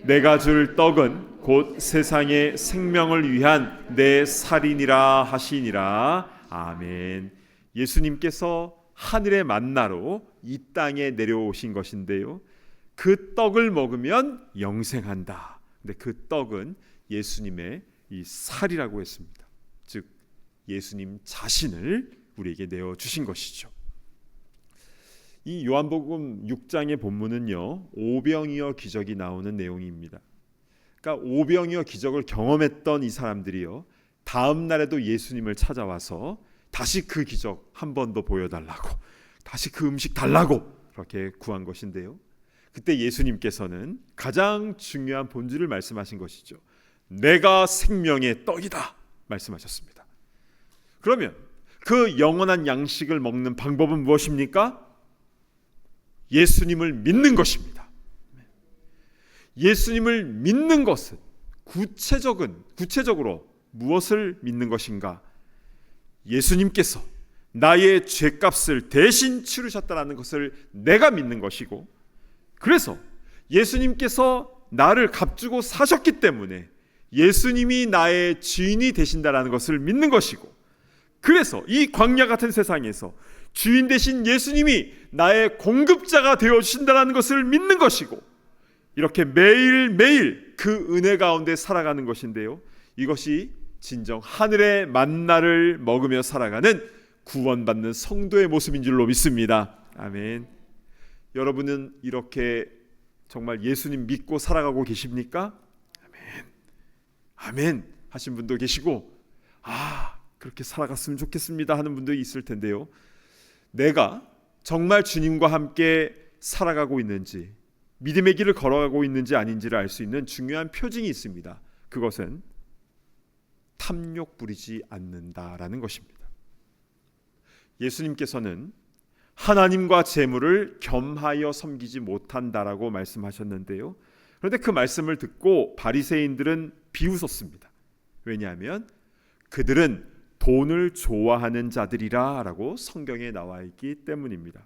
내가 줄 떡은 곧 세상의 생명을 위한 내 살이니라 하시니라. 아멘. 예수님께서 하늘의 만나로 이 땅에 내려오신 것인데요, 그 떡을 먹으면 영생한다. 근데 그 떡은 예수님의 이 살이라고 했습니다. 즉, 예수님 자신을 우리에게 내어주신 것이죠. 이 요한복음 6장의 본문은요, 오병이어 기적이 나오는 내용입니다. 그러니까 오병이어 기적을 경험했던 이 사람들이요, 다음 날에도 예수님을 찾아와서 다시 그 기적 한 번 더 보여달라고, 다시 그 음식 달라고 그렇게 구한 것인데요, 그때 예수님께서는 가장 중요한 본질을 말씀하신 것이죠. 내가 생명의 떡이다 말씀하셨습니다. 그러면 그 영원한 양식을 먹는 방법은 무엇입니까? 예수님을 믿는 것입니다. 예수님을 믿는 것은 구체적으로 무엇을 믿는 것인가? 예수님께서 나의 죄값을 대신 치르셨다는 것을 내가 믿는 것이고, 그래서 예수님께서 나를 값주고 사셨기 때문에 예수님이 나의 주인이 되신다는 것을 믿는 것이고, 그래서 이 광야 같은 세상에서 주인 되신 예수님이 나의 공급자가 되어 주신다는 것을 믿는 것이고, 이렇게 매일매일 그 은혜 가운데 살아가는 것인데요, 이것이 진정 하늘의 만나를 먹으며 살아가는 구원받는 성도의 모습인 줄로 믿습니다. 아멘. 여러분은 이렇게 정말 예수님 믿고 살아가고 계십니까? 아멘. 아멘 하신 분도 계시고, 그렇게 살아갔으면 좋겠습니다 하는 분도 있을 텐데요, 내가 정말 주님과 함께 살아가고 있는지, 믿음의 길을 걸어가고 있는지 아닌지를 알 수 있는 중요한 표징이 있습니다. 그것은 탐욕 부리지 않는다라는 것입니다. 예수님께서는 하나님과 재물을 겸하여 섬기지 못한다라고 말씀하셨는데요, 그런데 그 말씀을 듣고 바리새인들은 비웃었습니다. 왜냐하면 그들은 돈을 좋아하는 자들이라 라고 성경에 나와 있기 때문입니다.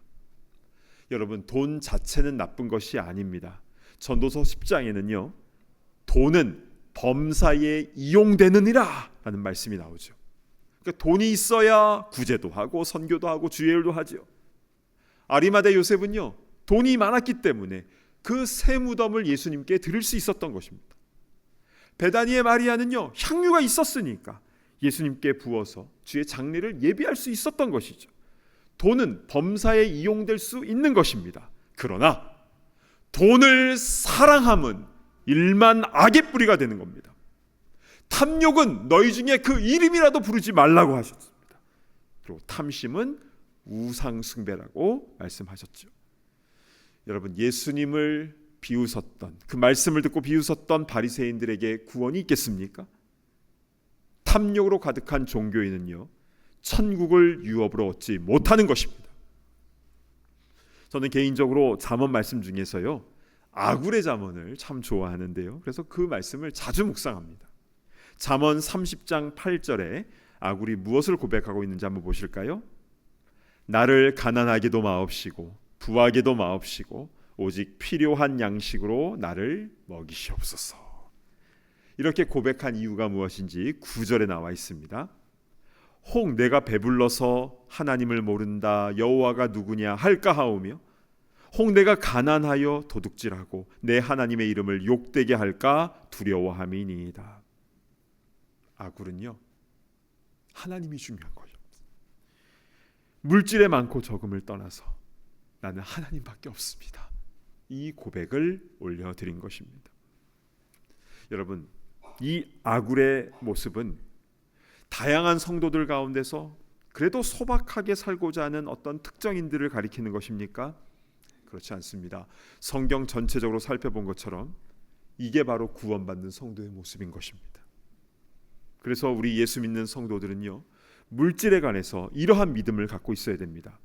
여러분, 돈 자체는 나쁜 것이 아닙니다. 전도서 10장에는요, 돈은 범사에 이용되느니라 라는 말씀이 나오죠. 그러니까 돈이 있어야 구제도 하고 선교도 하고 주일도 하죠. 아리마대 요셉은요, 돈이 많았기 때문에 그 새 무덤을 예수님께 드릴 수 있었던 것입니다. 베다니의 마리아는요, 향유가 있었으니까 예수님께 부어서 주의 장례를 예비할 수 있었던 것이죠. 돈은 범사에 이용될 수 있는 것입니다. 그러나 돈을 사랑함은 일만 악의 뿌리가 되는 겁니다. 탐욕은 너희 중에 그 이름이라도 부르지 말라고 하셨습니다. 그리고 탐심은 우상 숭배라고 말씀하셨죠. 여러분, 예수님을 비웃었던, 그 말씀을 듣고 비웃었던 바리새인들에게 구원이 있겠습니까? 탐욕으로 가득한 종교인은요, 천국을 유업으로 얻지 못하는 것입니다. 저는 개인적으로 잠언 말씀 중에서요, 아굴의 잠언을 참 좋아하는데요, 그래서 그 말씀을 자주 묵상합니다. 잠언 30장 8절에 아굴이 무엇을 고백하고 있는지 한번 보실까요? 나를 가난하게도 마옵시고 부하게도 마옵시고 오직 필요한 양식으로 나를 먹이시옵소서. 이렇게 고백한 이유가 무엇인지 9절에 나와 있습니다. 혹 내가 배불러서 하나님을 모른다, 여호와가 누구냐 할까 하오며, 혹 내가 가난하여 도둑질하고 내 하나님의 이름을 욕되게 할까 두려워함이니이다. 아굴은요, 하나님이 중요한 거예요. 물질의 많고 적음을 떠나서 나는 하나님밖에 없습니다, 이 고백을 올려드린 것입니다. 여러분, 이 아굴의 모습은 다양한 성도들 가운데서 그래도 소박하게 살고자 하는 어떤 특정인들을 가리키는 것입니까? 그렇지 않습니다. 성경 전체적으로 살펴본 것처럼 이게 바로 구원받는 성도의 모습인 것입니다. 그래서 우리 예수 믿는 성도들은요, 물질에 관해서 이러한 믿음을 갖고 있어야 됩니다.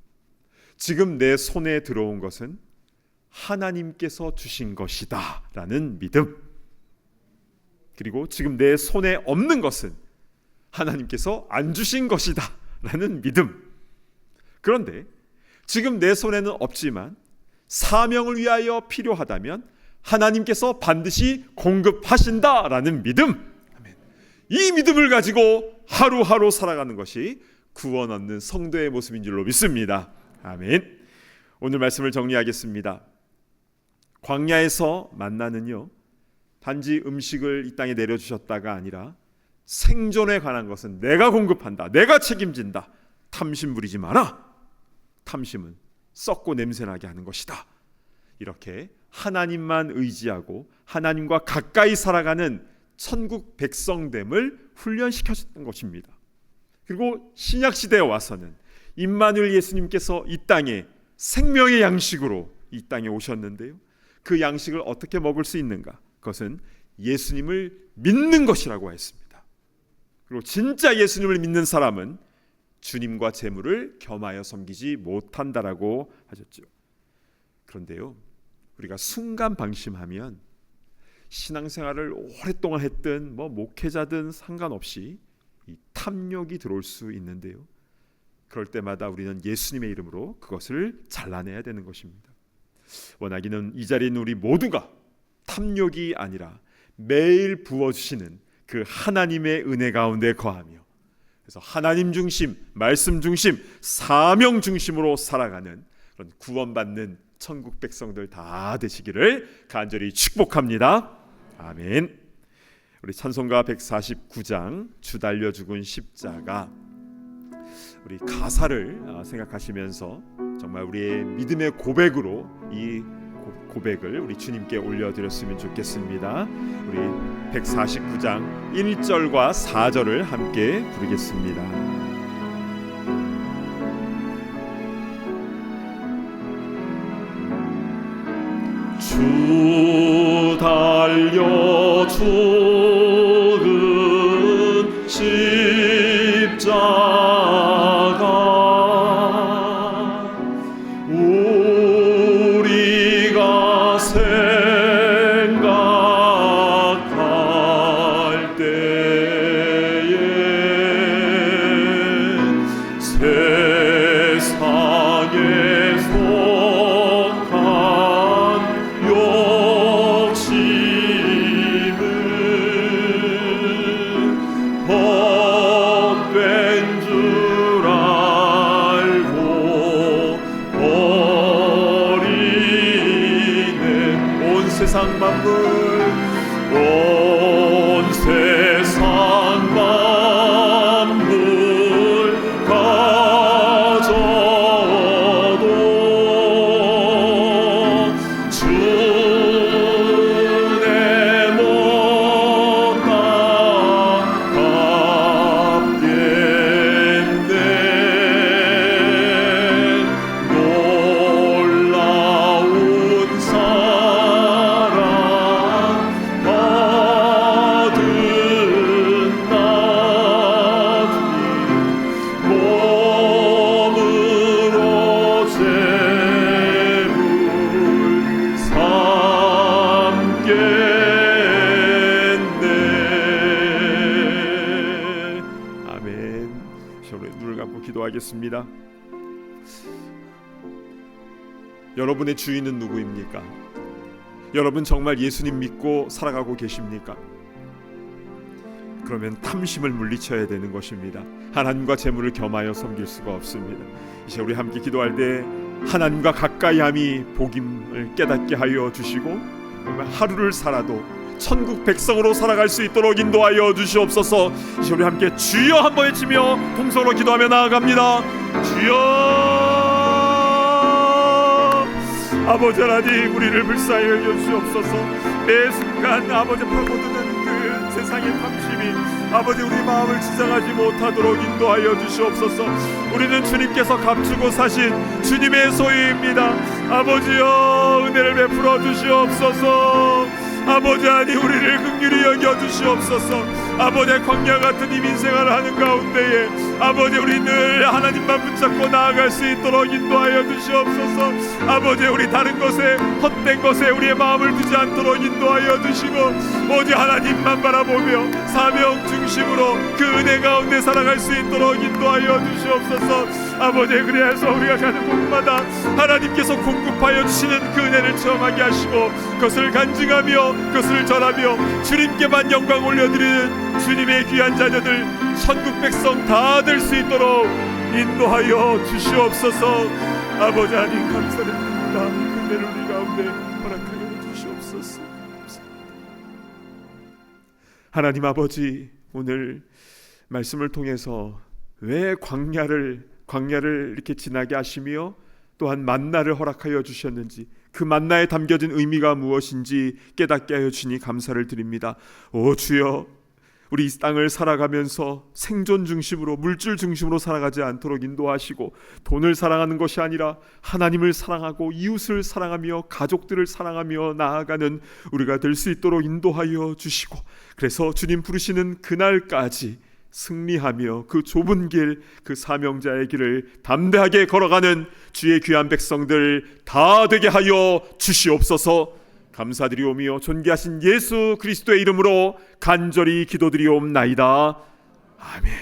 지금 내 손에 들어온 것은 하나님께서 주신 것이다 라는 믿음, 그리고 지금 내 손에 없는 것은 하나님께서 안 주신 것이다 라는 믿음. 그런데 지금 내 손에는 없지만 사명을 위하여 필요하다면 하나님께서 반드시 공급하신다 라는 믿음, 이 믿음을 가지고 하루하루 살아가는 것이 구원 얻는 성도의 모습인 줄로 믿습니다. 아멘. 오늘 말씀을 정리하겠습니다. 광야에서 만나는요, 단지 음식을 이 땅에 내려주셨다가 아니라 생존에 관한 것은 내가 공급한다, 내가 책임진다, 탐심 부리지 마라, 탐심은 썩고 냄새나게 하는 것이다, 이렇게 하나님만 의지하고 하나님과 가까이 살아가는 천국 백성됨을 훈련시켰던 것입니다. 그리고 신약시대에 와서는 임마누엘 예수님께서 이 땅에 생명의 양식으로 이 땅에 오셨는데요, 그 양식을 어떻게 먹을 수 있는가? 그것은 예수님을 믿는 것이라고 했습니다. 그리고 진짜 예수님을 믿는 사람은 주님과 재물을 겸하여 섬기지 못한다라고 하셨죠. 그런데요, 우리가 순간 방심하면 신앙생활을 오랫동안 했든 목회자든 상관없이 이 탐욕이 들어올 수 있는데요, 그럴 때마다 우리는 예수님의 이름으로 그것을 잘라내야 되는 것입니다. 원하기는 이 자리에 있는 우리 모두가 탐욕이 아니라 매일 부어주시는 그 하나님의 은혜 가운데 거하며 그래서 하나님 중심, 말씀 중심, 사명 중심으로 살아가는 그런 구원받는 천국 백성들 다 되시기를 간절히 축복합니다. 아멘. 우리 찬송가 149장 주 달려 죽은 십자가, 우리 가사를 생각하시면서 정말 우리의 믿음의 고백으로 이 고백을 우리 주님께 올려드렸으면 좋겠습니다. 우리 149장 1절과 4절을 함께 부르겠습니다. 주 달려 죽은 십자가 우리가 생각할 때에 세상에 속한 욕심은 헛된 줄 알고 버리네. 온 세상 만물, 온 세상 만물 가져도 주내 못 따갑겠네. 놀라운 사랑 받은 나중에 몸으로 재물 삼겠네. 아멘. 저를 눈을 감고 기도하겠습니다. 여러분의 주인은 누구입니까? 여러분 정말 예수님 믿고 살아가고 계십니까? 그러면 탐심을 물리쳐야 되는 것입니다. 하나님과 재물을 겸하여 섬길 수가 없습니다. 이제 우리 함께 기도할 때 하나님과 가까이함이 복임을 깨닫게 하여 주시고, 정말 하루를 살아도 천국 백성으로 살아갈 수 있도록 인도하여 주시옵소서. 이제 우리 함께 주여 한번 외치며 통성으로 기도하며 나아갑니다. 주여, 아버지 하나님, 우리를 불쌍히 여겨주시옵소서. 매 순간 아버지 파고드는 그 세상의 탐심이 아버지 우리 마음을 지장하지 못하도록 인도하여 주시옵소서. 우리는 주님께서 값주고 사신 주님의 소유입니다. 아버지여, 은혜를 베풀어 주시옵소서. 아버지 하나님, 우리를 긍휼히 여겨 주시옵소서. 아버지의 광야 같은 이 민생활을 하는 가운데에 아버지 우리 늘 하나님만 붙잡고 나아갈 수 있도록 인도하여 주시옵소서. 아버지 우리 다른 것에 헛된 것에 우리의 마음을 두지 않도록 인도하여 주시고 오직 하나님만 바라보며 사명 중심으로 그 은혜 가운데 살아갈 수 있도록 인도하여 주시옵소서. 아버지 그래서 우리가 가는 곳마다 하나님께서 공급하여 주시는 그 은혜를 체험하게 하시고 그것을 간증하며 그것을 전하며 주님께만 영광 올려드리는 주님의 귀한 자녀들 천국 백성 다 될 수 있도록 인도하여 주시옵소서. 아버지 하나님 감사드립니다. 은혜를 우리 가운데 허락하여 주시옵소서. 하나님 아버지, 오늘 말씀을 통해서 왜 광야를 이렇게 지나게 하시며 또한 만나를 허락하여 주셨는지, 그 만나에 담겨진 의미가 무엇인지 깨닫게 하여 주니 감사를 드립니다. 오 주여, 우리 이 땅을 살아가면서 생존 중심으로, 물질 중심으로 살아가지 않도록 인도하시고 돈을 사랑하는 것이 아니라 하나님을 사랑하고 이웃을 사랑하며 가족들을 사랑하며 나아가는 우리가 될 수 있도록 인도하여 주시고, 그래서 주님 부르시는 그날까지 승리하며 그 좁은 길, 그 사명자의 길을 담대하게 걸어가는 주의 귀한 백성들 다 되게 하여 주시옵소서. 감사드리오며 존귀하신 예수 그리스도의 이름으로 간절히 기도드리옵나이다. 아멘.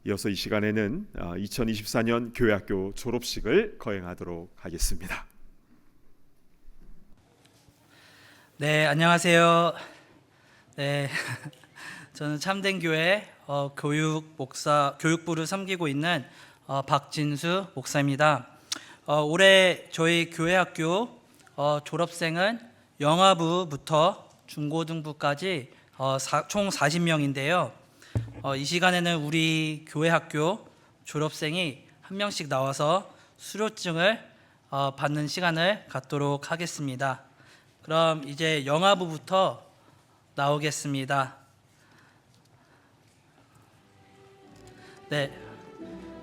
이어서 이 시간에는 2024년 교회학교 졸업식을 거행하도록 하겠습니다. 네, 안녕하세요. 네, 저는 참된교회 교육부를 섬기고 있는 박진수 목사입니다. 올해 저희 교회 학교 졸업생은 영아부부터 중고등부까지 총 40명인데요. 이 시간에는 우리 교회 학교 졸업생이 한 명씩 나와서 수료증을 받는 시간을 갖도록 하겠습니다. 그럼 이제 영아부부터 나오겠습니다. The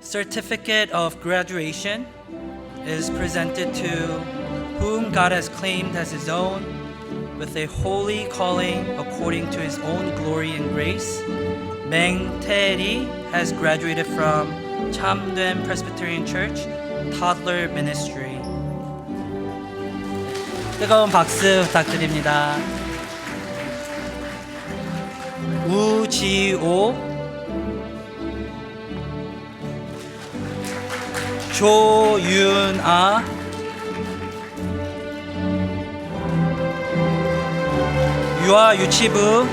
certificate of graduation is presented to whom God has claimed as his own with a holy calling according to his own glory and grace. Meng Tae-ri has graduated from Chamden Presbyterian Church Toddler Ministry. 뜨거운 박수 부탁드립니다. 우지오, 조윤아, 유아유치부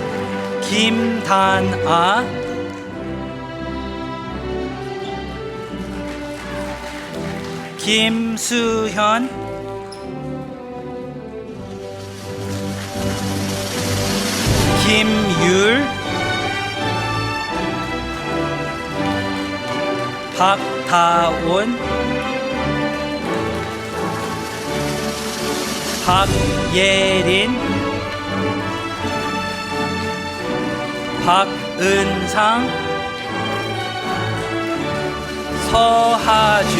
김단아, 김수현, 김율, 박다원, 박예린, 박은상, 서하준,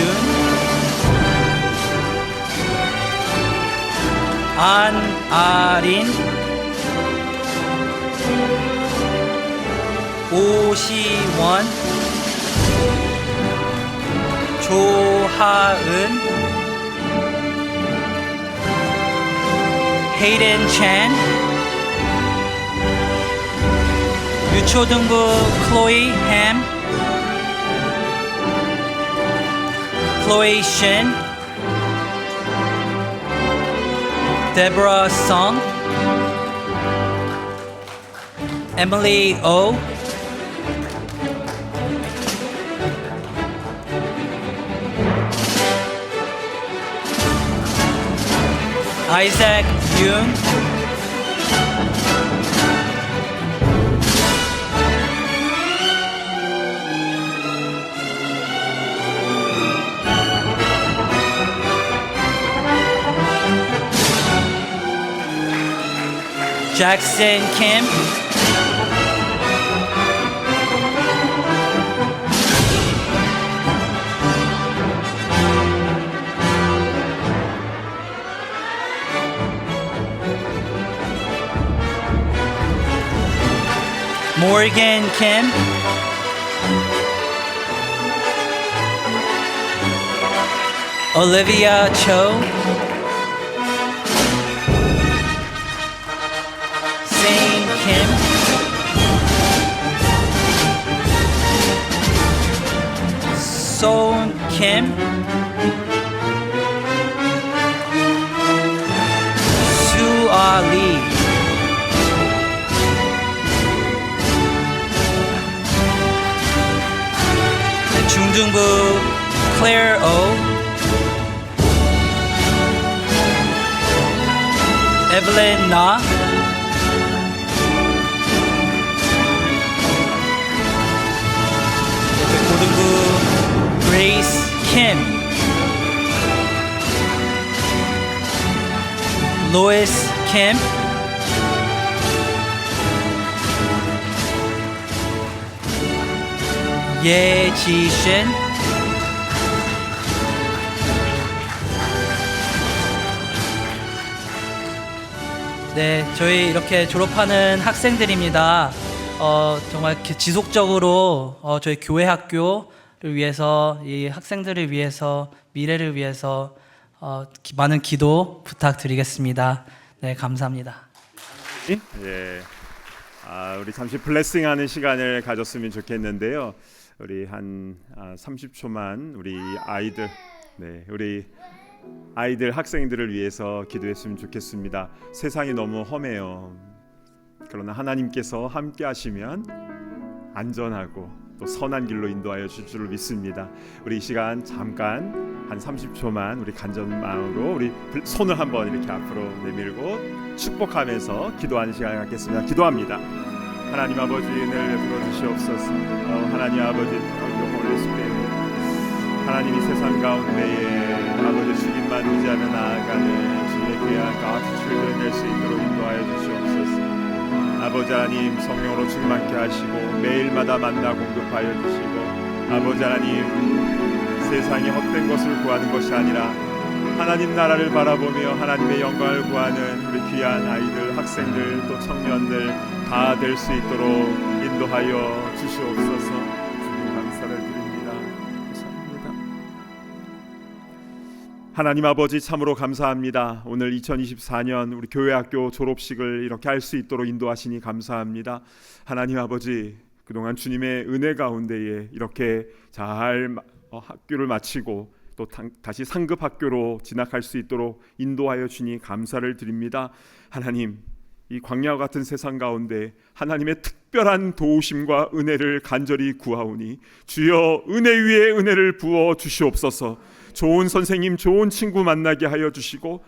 안아린, 오시원, 조하은, 헤이든 첸, 유초등부 클로이 햄, 클로이 신, 데보라 성, 에밀리 오, 아이작 윤, 잭슨 킴, 모건 킴, 올리비아 초, 세인 킴, 소은 킴, 수아 리, 중등부 클레어 오, 에블린 나, 고등부 그레이스 킴, 로이스 킴, 예지신, 네, 저희 이렇게 졸업하는 학생들입니다. 정말 지속적으로 저희 교회 학교를 위해서, 이 학생들을 위해서, 미래를 위해서 많은 기도 부탁드리겠습니다. 네, 감사합니다. 예. 우리 잠시 블레싱하는 시간을 가졌으면 좋겠는데요. 우리 한 30초만 우리 아이들, 우리 아이들 학생들을 위해서 기도했으면 좋겠습니다. 세상이 너무 험해요. 그러나 하나님께서 함께 하시면 안전하고 또 선한 길로 인도하여 주실 줄 믿습니다. 우리 이 시간 잠깐 한 30초만 우리 간절한 마음으로 우리 손을 한번 이렇게 앞으로 내밀고 축복하면서 기도하는 시간을 갖겠습니다. 기도합니다. 하나님 아버지 은혜를 베풀어 주시옵소서. 하나님 아버지 하나님이 세상 가운데에 아버지 주님만 의지하며 나아가는 주님의 귀한 God's children 될 수 있도록 인도하여 주시옵소서. 아버지 하나님 성령으로 충만케 하시고 매일마다 만나 공급하여 주시고 아버지 하나님 세상에 헛된 것을 구하는 것이 아니라 하나님 나라를 바라보며 하나님의 영광을 구하는 우리 귀한 아이들, 학생들 또 청년들 다 될 수 있도록 인도하여 주시옵소서. 주님 감사를 드립니다. 감사합니다. 하나님 아버지 참으로 감사합니다. 오늘 2024년 우리 교회 학교 졸업식을 이렇게 할 수 있도록 인도하시니 감사합니다. 하나님 아버지 그동안 주님의 은혜 가운데에 이렇게 잘 학교를 마치고 또 다시 상급 학교로 진학할 수 있도록 인도하여 주니 감사를 드립니다. 하나님 이 광야와 같은 세상 가운데 하나님의 특별한 도우심과 은혜를 간절히 구하오니 주여 은혜 위에 은혜를 부어 주시옵소서. 좋은 선생님, 좋은 친구 만나게 하여 주시고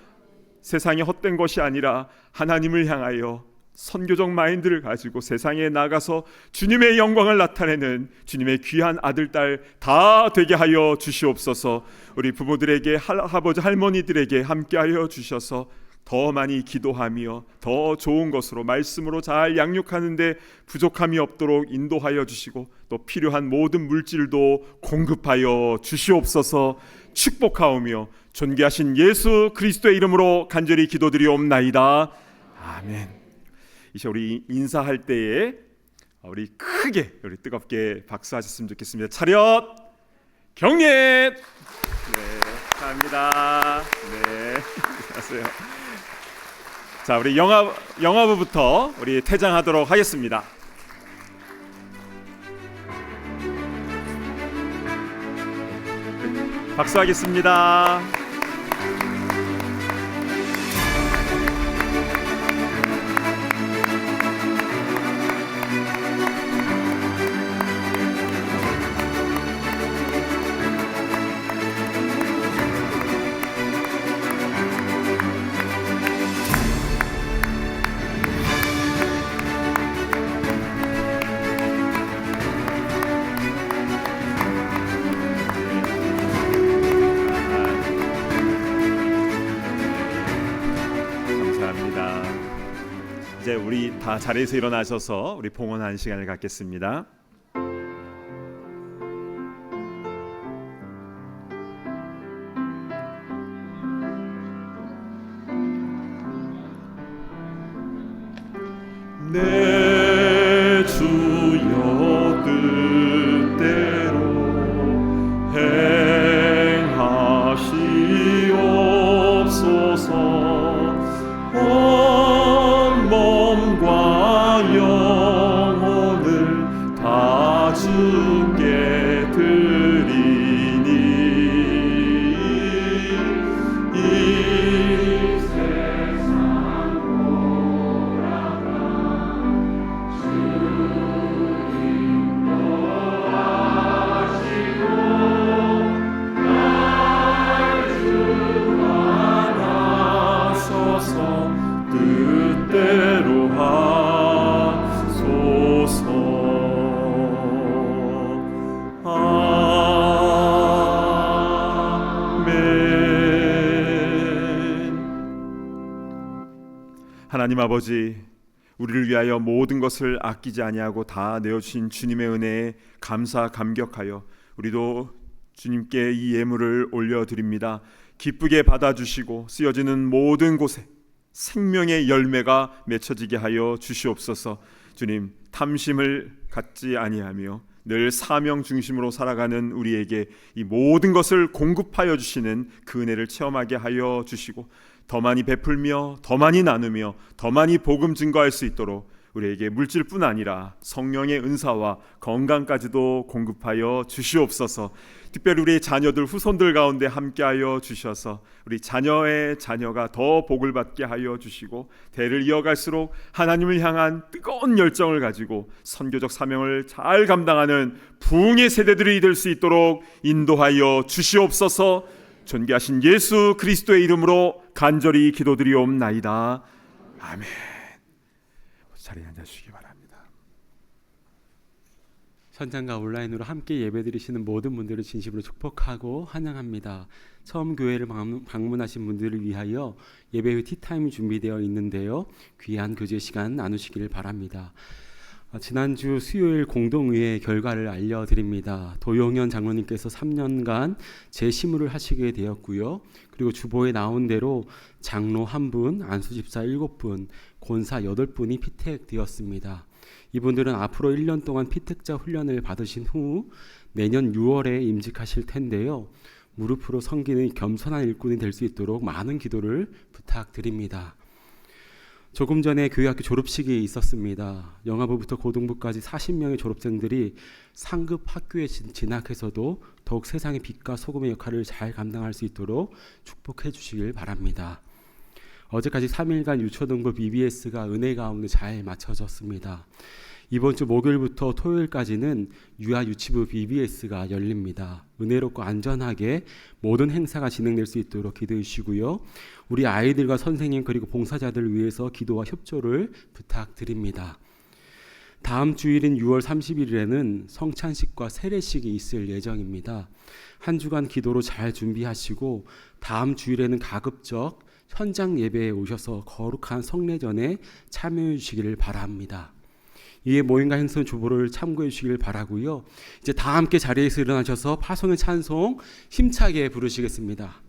세상에 헛된 것이 아니라 하나님을 향하여 선교적 마인드를 가지고 세상에 나가서 주님의 영광을 나타내는 주님의 귀한 아들, 딸 다 되게 하여 주시옵소서. 우리 부모들에게 할아버지, 할머니들에게 함께하여 주셔서 더 많이 기도하며 더 좋은 것으로 말씀으로 잘 양육하는데 부족함이 없도록 인도하여 주시고 또 필요한 모든 물질도 공급하여 주시옵소서. 축복하오며 존귀하신 예수 그리스도의 이름으로 간절히 기도드리옵나이다. 아멘. 이제 우리 인사할 때에 우리 크게 우리 뜨겁게 박수하셨으면 좋겠습니다. 차렷 경례. 네, 감사합니다. 네, 안녕하세요. 자, 우리 영화부부터 우리 퇴장하도록 하겠습니다. 박수하겠습니다. 이제 우리 다 자리에서 일어나셔서 우리 봉헌하는 시간을 갖겠습니다. 내 주여 뜻대로 행하시옵소서. 온 몸과 영혼을 다 주께 드리니 이 세상 돌아가 주님 도하시고 날 주관하소서. 뜻대로 하소서. 아멘. 하나님 아버지, 우리를 위하여 모든 것을 아끼지 아니하고 다 내어주신 주님의 은혜에 감사 감격하여 우리도 주님께 이 예물을 올려드립니다. 기쁘게 받아주시고 쓰여지는 모든 곳에 생명의 열매가 맺혀지게 하여 주시옵소서. 주님, 탐심을 갖지 아니하며 늘 사명 중심으로 살아가는 우리에게 이 모든 것을 공급하여 주시는 그 은혜를 체험하게 하여 주시고 더 많이 베풀며 더 많이 나누며 더 많이 복음 증거할 수 있도록 우리에게 물질뿐 아니라 성령의 은사와 건강까지도 공급하여 주시옵소서. 특별히 우리 자녀들 후손들 가운데 함께하여 주셔서 우리 자녀의 자녀가 더 복을 받게 하여 주시고 대를 이어갈수록 하나님을 향한 뜨거운 열정을 가지고 선교적 사명을 잘 감당하는 부흥의 세대들이 될 수 있도록 인도하여 주시옵소서. 존귀하신 예수 그리스도의 이름으로 간절히 기도드리옵나이다. 아멘. 자리에 앉아주시기 바랍니다. 현장과 온라인으로 함께 예배드리시는 모든 분들을 진심으로 축복하고 환영합니다. 처음 교회를 방문하신 분들을 위하여 예배 후 티타임이 준비되어 있는데요. 귀한 교제 시간 나누시길 바랍니다. 지난주 수요일 공동의회 결과를 알려드립니다. 도용현 장로님께서 3년간 재심의를 하시게 되었고요. 그리고 주보에 나온 대로 장로 1분, 안수집사 7분, 권사 8분이 피택되었습니다. 이분들은 앞으로 1년 동안 피택자 훈련을 받으신 후 내년 6월에 임직하실 텐데요. 무릎으로 섬기는 겸손한 일꾼이 될 수 있도록 많은 기도를 부탁드립니다. 조금 전에 교회학교 졸업식이 있었습니다. 영아부부터 고등부까지 40명의 졸업생들이 상급 학교에 진학해서도 더욱 세상의 빛과 소금의 역할을 잘 감당할 수 있도록 축복해 주시길 바랍니다. 어제까지 3일간 유초등부 BBS가 은혜 가운데 잘 마쳐졌습니다. 이번 주 목요일부터 토요일까지는 유아 유치부 BBS가 열립니다. 은혜롭고 안전하게 모든 행사가 진행될 수 있도록 기도해 주시고요. 우리 아이들과 선생님 그리고 봉사자들을 위해서 기도와 협조를 부탁드립니다. 다음 주일인 6월 30일에는 성찬식과 세례식이 있을 예정입니다. 한 주간 기도로 잘 준비하시고 다음 주일에는 가급적 현장 예배에 오셔서 거룩한 성례전에 참여해 주시기를 바랍니다. 이에 모임과 행선 주보를 참고해 주시길 바라고요. 이제 다 함께 자리에서 일어나셔서 파송의 찬송 힘차게 부르시겠습니다.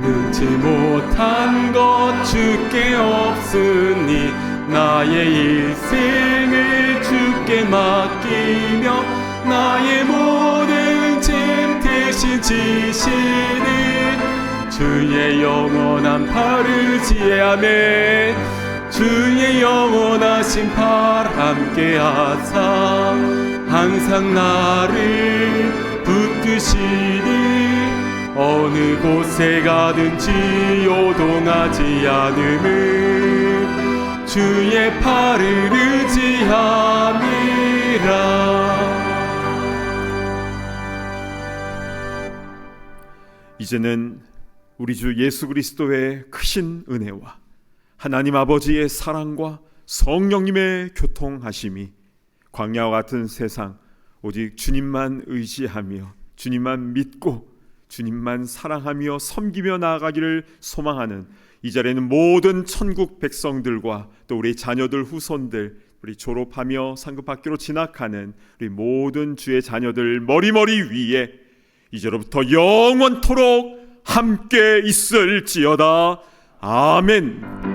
능치 못한 것 주께 없으니 나의 일생을 주께 맡기며 나의 모든 짐 대신 지시는 주의 영원한 팔을 지혜하매 주의 영원하신 팔 함께하사 항상 나를 붙드시니 어느 곳에 가든지 요동하지 않음을 주의 팔을 의지함이라. 이제는 우리 주 예수 그리스도의 크신 은혜와 하나님 아버지의 사랑과 성령님의 교통하심이 광야와 같은 세상 오직 주님만 의지하며 주님만 믿고 주님만 사랑하며 섬기며 나아가기를 소망하는 이 자리에는 모든 천국 백성들과 또 우리 자녀들 후손들 우리 졸업하며 상급학교로 진학하는 우리 모든 주의 자녀들 머리머리 위에 이제로부터 영원토록 함께 있을지어다. 아멘.